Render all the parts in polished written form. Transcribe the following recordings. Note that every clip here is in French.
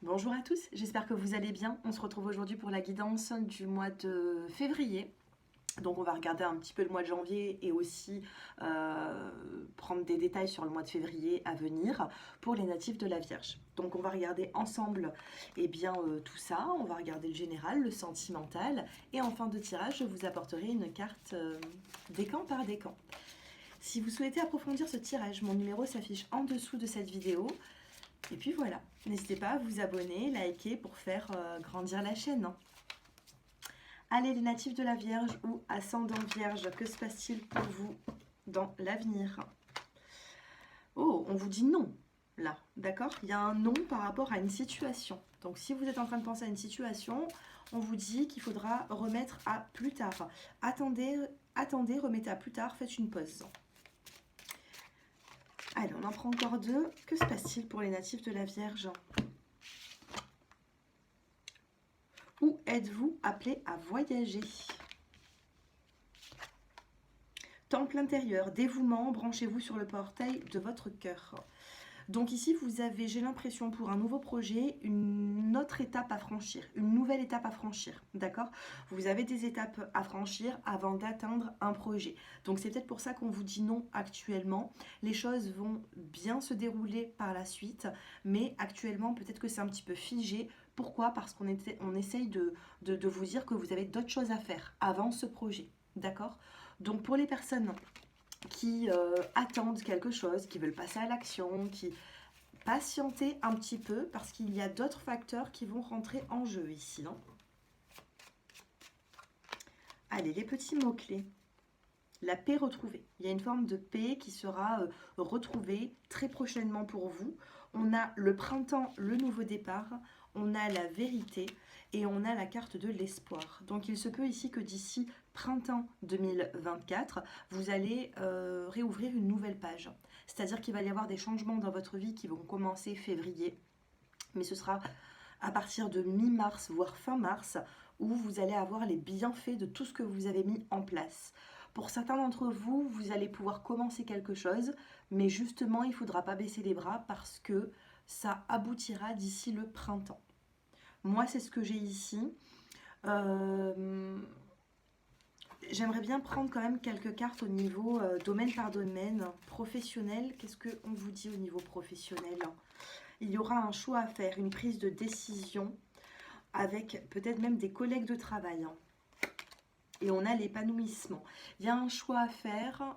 Bonjour à tous, j'espère que vous allez bien. On se retrouve aujourd'hui pour la guidance du mois de février. Donc on va regarder un petit peu le mois de janvier et aussi prendre des détails sur le mois de février à venir pour les natifs de la Vierge. Donc on va regarder ensemble tout ça, on va regarder le général, le sentimental et en fin de tirage je vous apporterai une carte décan par décan. Si vous souhaitez approfondir ce tirage, mon numéro s'affiche en dessous de cette vidéo. Et puis voilà, n'hésitez pas à vous abonner, liker pour faire grandir la chaîne. Allez les natifs de la Vierge ou ascendant Vierge, que se passe-t-il pour vous dans l'avenir? Oh, on vous dit non, là, d'accord? Il y a un non par rapport à une situation. Donc si vous êtes en train de penser à une situation, on vous dit qu'il faudra remettre à plus tard. Attendez, remettez à plus tard, faites une pause. Allez, on en prend encore deux. Que se passe-t-il pour les natifs de la Vierge? Où êtes-vous appelé à voyager? Temple intérieur, dévouement, branchez-vous sur le portail de votre cœur. Donc ici, vous avez, j'ai l'impression, pour un nouveau projet, une autre étape à franchir, une nouvelle étape à franchir, d'accord? Vous avez des étapes à franchir avant d'atteindre un projet. Donc c'est peut-être pour ça qu'on vous dit non actuellement. Les choses vont bien se dérouler par la suite, mais actuellement, peut-être que c'est un petit peu figé. Pourquoi? Parce qu'on essaye de vous dire que vous avez d'autres choses à faire avant ce projet, d'accord? Donc pour les personnes qui attendent quelque chose, qui veulent passer à l'action, qui patienter un petit peu parce qu'il y a d'autres facteurs qui vont rentrer en jeu ici. Hein. Allez, les petits mots-clés. La paix retrouvée. Il y a une forme de paix qui sera retrouvée très prochainement pour vous. On a le printemps, le nouveau départ, on a la vérité et on a la carte de l'espoir. Donc il se peut ici que d'ici printemps 2024, vous allez réouvrir une nouvelle page. C'est-à-dire qu'il va y avoir des changements dans votre vie qui vont commencer février, mais ce sera à partir de mi-mars, voire fin mars, où vous allez avoir les bienfaits de tout ce que vous avez mis en place. Pour certains d'entre vous, vous allez pouvoir commencer quelque chose, mais justement, il ne faudra pas baisser les bras parce que ça aboutira d'ici le printemps. Moi, c'est ce que j'ai ici. J'aimerais bien prendre quand même quelques cartes au niveau domaine par domaine, professionnel. Qu'est-ce qu'on vous dit au niveau professionnel? Il y aura un choix à faire, une prise de décision avec peut-être même des collègues de travail. Et on a l'épanouissement. Il y a un choix à faire.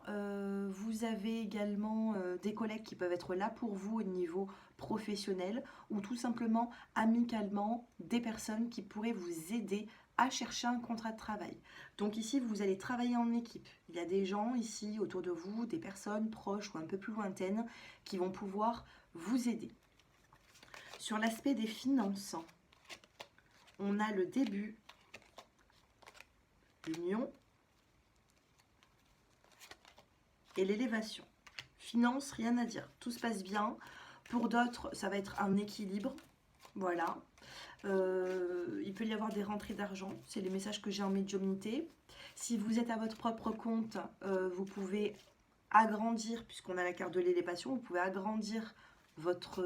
Vous avez également des collègues qui peuvent être là pour vous au niveau professionnel ou tout simplement amicalement des personnes qui pourraient vous aider à chercher un contrat de travail. Donc ici, vous allez travailler en équipe. Il y a des gens ici autour de vous, des personnes proches ou un peu plus lointaines qui vont pouvoir vous aider. Sur l'aspect des finances, on a le début, l'union et l'élévation. Finances, rien à dire, tout se passe bien. Pour d'autres, ça va être un équilibre, voilà. Il peut y avoir des rentrées d'argent, c'est les messages que j'ai en médiumnité. Si vous êtes à votre propre compte, vous pouvez agrandir, puisqu'on a la carte de l'élévation, vous pouvez agrandir votre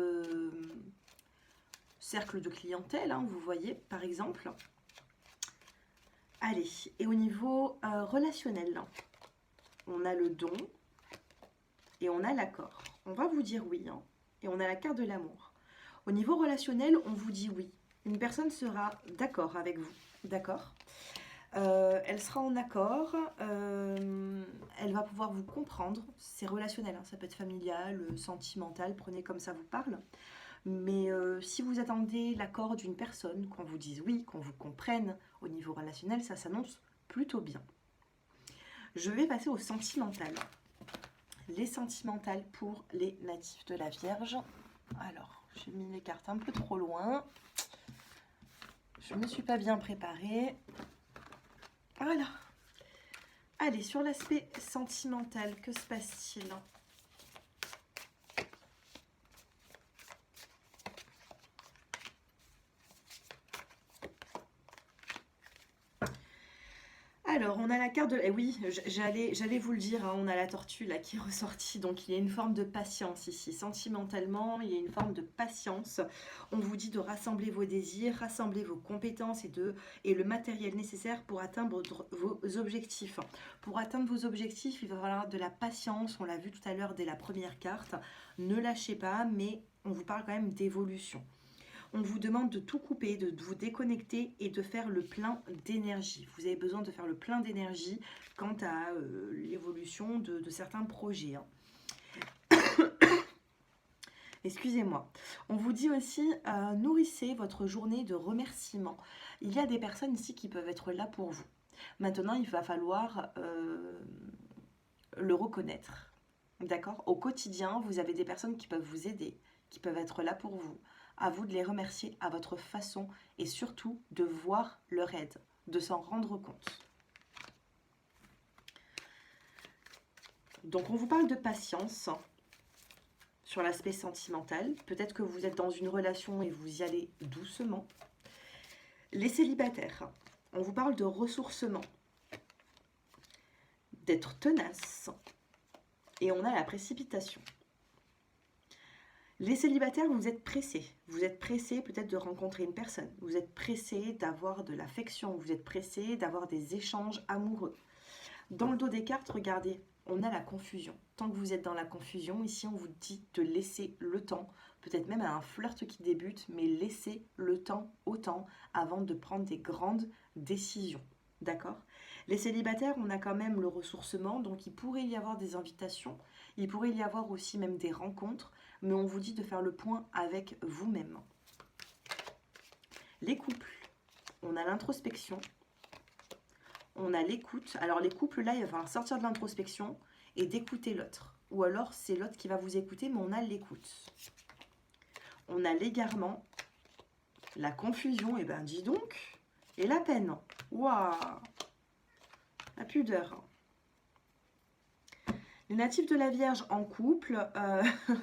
cercle de clientèle, hein, vous voyez, par exemple. Allez, et au niveau relationnel, on a le don et on a l'accord. On va vous dire oui, hein, et on a la carte de l'amour. Au niveau relationnel, on vous dit oui. Une personne sera d'accord avec vous, d'accord? Elle sera en accord, elle va pouvoir vous comprendre. C'est relationnel, hein, ça peut être familial, sentimental, prenez comme ça vous parle. Mais si vous attendez l'accord d'une personne, qu'on vous dise oui, qu'on vous comprenne au niveau relationnel, ça s'annonce plutôt bien. Je vais passer au sentimental. Les sentimentales pour les natifs de la Vierge. Alors, j'ai mis les cartes un peu trop loin. Je ne me suis pas bien préparée. Voilà. Allez, sur l'aspect sentimental, que se passe-t-il ? Alors, on a la carte de... Eh oui, j'allais vous le dire, hein, on a la tortue là qui est ressortie. Donc, il y a une forme de patience ici. Sentimentalement, il y a une forme de patience. On vous dit de rassembler vos désirs, rassembler vos compétences et le matériel nécessaire pour atteindre vos objectifs. Pour atteindre vos objectifs, il va falloir de la patience. On l'a vu tout à l'heure dès la première carte. Ne lâchez pas, mais on vous parle quand même d'évolution. On vous demande de tout couper, de vous déconnecter et de faire le plein d'énergie. Vous avez besoin de faire le plein d'énergie quant à l'évolution de certains projets. Hein. Excusez-moi. On vous dit aussi, nourrissez votre journée de remerciements. Il y a des personnes ici qui peuvent être là pour vous. Maintenant, il va falloir le reconnaître. D'accord? Au quotidien, vous avez des personnes qui peuvent vous aider, qui peuvent être là pour vous. À vous de les remercier à votre façon et surtout de voir leur aide, de s'en rendre compte. Donc on vous parle de patience sur l'aspect sentimental. Peut-être que vous êtes dans une relation et vous y allez doucement. Les célibataires, on vous parle de ressourcement, d'être tenace et on a la précipitation. Les célibataires, vous êtes pressés. Vous êtes pressés peut-être de rencontrer une personne. Vous êtes pressés d'avoir de l'affection. Vous êtes pressés d'avoir des échanges amoureux. Dans le dos des cartes, regardez, on a la confusion. Tant que vous êtes dans la confusion, ici on vous dit de laisser le temps. Peut-être même à un flirt qui débute, mais laissez le temps au temps avant de prendre des grandes décisions. D'accord ? Les célibataires, on a quand même le ressourcement, donc il pourrait y avoir des invitations. Il pourrait y avoir aussi même des rencontres, mais on vous dit de faire le point avec vous-même. Les couples, on a l'introspection, on a l'écoute. Alors les couples, là, il va falloir sortir de l'introspection et d'écouter l'autre. Ou alors c'est l'autre qui va vous écouter, mais on a l'écoute. On a l'égarement, la confusion, et ben dis donc, et la peine. Waouh! La pudeur. Les natifs de la Vierge en couple,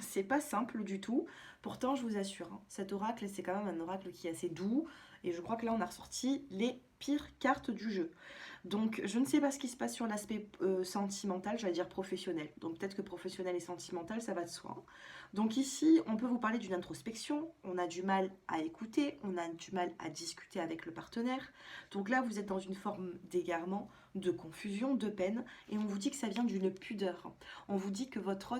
c'est pas simple du tout. Pourtant, je vous assure, hein, cet oracle, c'est quand même un oracle qui est assez doux. Et je crois que là, on a ressorti les pires cartes du jeu. Donc, je ne sais pas ce qui se passe sur l'aspect sentimental, j'allais dire professionnel. Donc, peut-être que professionnel et sentimental, ça va de soi. Donc ici, on peut vous parler d'une introspection. On a du mal à écouter, on a du mal à discuter avec le partenaire. Donc là, vous êtes dans une forme d'égarement, de confusion, de peine. Et on vous dit que ça vient d'une pudeur. On vous dit que votre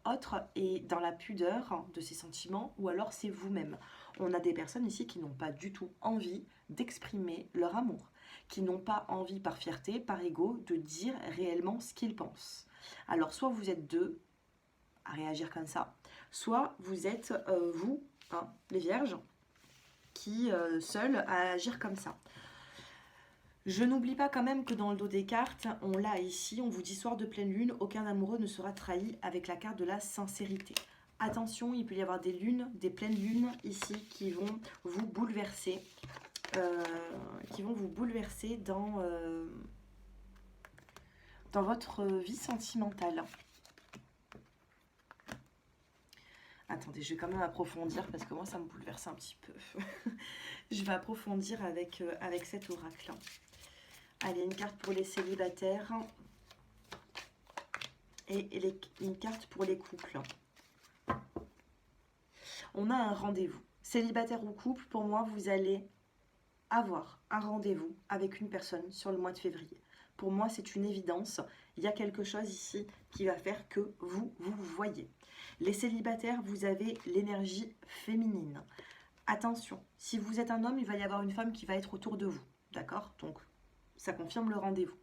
autre est dans la pudeur de ses sentiments, ou alors c'est vous-même. On a des personnes ici qui n'ont pas du tout envie d'exprimer leur amour, qui n'ont pas envie par fierté, par ego, de dire réellement ce qu'ils pensent. Alors soit vous êtes deux à réagir comme ça, soit vous êtes vous, hein, les vierges, qui seuls à agir comme ça. Je n'oublie pas quand même que dans le dos des cartes, on l'a ici, on vous dit soir de pleine lune, aucun amoureux ne sera trahi avec la carte de la sincérité. Attention, il peut y avoir des lunes, des pleines lunes ici qui vont vous bouleverser. Dans votre vie sentimentale. Attendez, je vais quand même approfondir parce que moi ça me bouleverse un petit peu. Je vais approfondir avec cet oracle. Allez, une carte pour les célibataires et une carte pour les couples. On a un rendez-vous. Célibataire ou couple, pour moi, vous allez avoir un rendez-vous avec une personne sur le mois de février. Pour moi, c'est une évidence. Il y a quelque chose ici qui va faire que vous voyez. Les célibataires, vous avez l'énergie féminine. Attention, si vous êtes un homme, il va y avoir une femme qui va être autour de vous. D'accord? Donc, ça confirme le rendez-vous.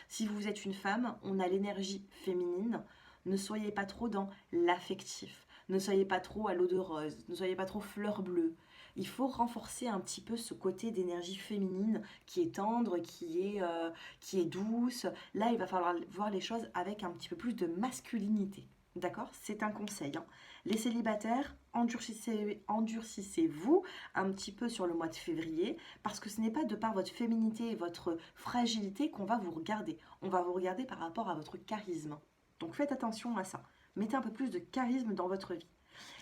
Si vous êtes une femme, on a l'énergie féminine. Ne soyez pas trop dans l'affectif. Ne soyez pas trop à l'eau de rose. Ne soyez pas trop fleur bleue. Il faut renforcer un petit peu ce côté d'énergie féminine qui est tendre, qui est douce. Là, il va falloir voir les choses avec un petit peu plus de masculinité. D'accord? C'est un conseil. Hein. Les célibataires, endurcissez-vous un petit peu sur le mois de février parce que ce n'est pas de par votre féminité et votre fragilité qu'on va vous regarder. On va vous regarder par rapport à votre charisme. Donc faites attention à ça. Mettez un peu plus de charisme dans votre vie.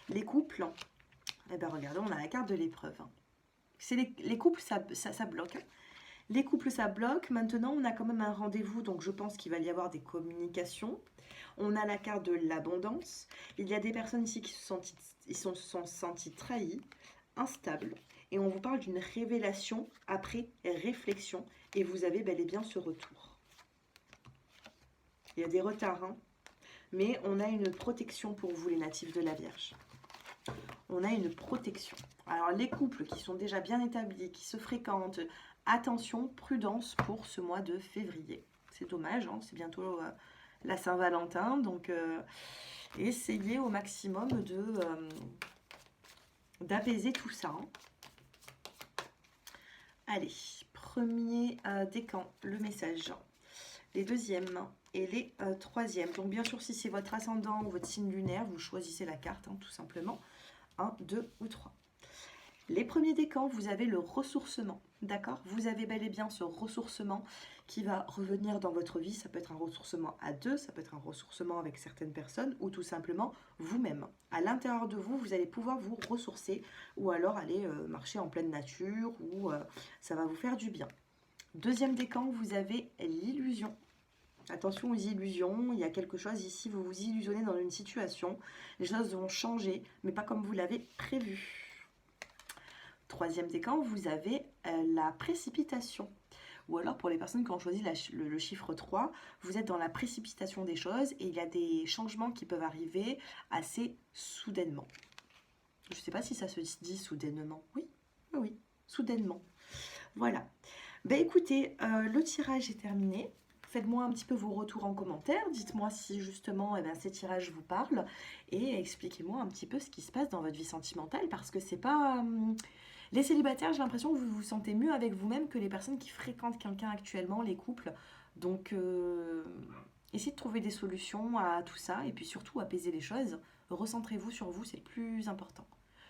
Les couples, eh bien regardez, on a la carte de l'épreuve. C'est les couples, ça bloque. Les couples, ça bloque. Maintenant, on a quand même un rendez-vous, donc je pense qu'il va y avoir des communications. On a la carte de l'abondance. Il y a des personnes ici qui se sont senties trahies, instables. Et on vous parle d'une révélation après réflexion. Et vous avez bel et bien ce retour. Il y a des retards, hein, mais on a une protection pour vous, les natifs de la Vierge. On a une protection. Alors, les couples qui sont déjà bien établis, qui se fréquentent, attention, prudence pour ce mois de février. C'est dommage, hein, c'est bientôt la Saint-Valentin, donc essayez au maximum d'apaiser tout ça. Hein. Allez, premier décan, le message. Les deuxièmes et les troisièmes. Donc bien sûr, si c'est votre ascendant ou votre signe lunaire, vous choisissez la carte, hein, tout simplement. 1, 2 ou 3. Les premiers décans, vous avez le ressourcement, d'accord? Vous avez bel et bien ce ressourcement qui va revenir dans votre vie. Ça peut être un ressourcement à deux, ça peut être un ressourcement avec certaines personnes ou tout simplement vous-même. À l'intérieur de vous, vous allez pouvoir vous ressourcer ou alors aller marcher en pleine nature ou ça va vous faire du bien. Deuxième décan, vous avez l'illusion. Attention aux illusions, il y a quelque chose ici, vous vous illusionnez dans une situation. Les choses vont changer, mais pas comme vous l'avez prévu. Troisième décan, vous avez la précipitation. Ou alors pour les personnes qui ont choisi le chiffre 3, vous êtes dans la précipitation des choses et il y a des changements qui peuvent arriver assez soudainement. Je ne sais pas si ça se dit soudainement. Oui, oui, soudainement. Voilà. Ben écoutez, le tirage est terminé. Faites-moi un petit peu vos retours en commentaire. Dites-moi si justement ces tirages vous parlent. Et expliquez-moi un petit peu ce qui se passe dans votre vie sentimentale. Parce que c'est pas... les célibataires, j'ai l'impression que vous vous sentez mieux avec vous-même que les personnes qui fréquentent quelqu'un actuellement, les couples. Donc, essayez de trouver des solutions à tout ça. Et puis surtout, apaiser les choses. Recentrez-vous sur vous, c'est le plus important.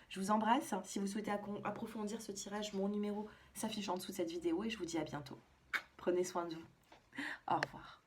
Je vous embrasse. Si vous souhaitez approfondir ce tirage, mon numéro s'affiche en dessous de cette vidéo et je vous dis à bientôt. Prenez soin de vous. Au revoir.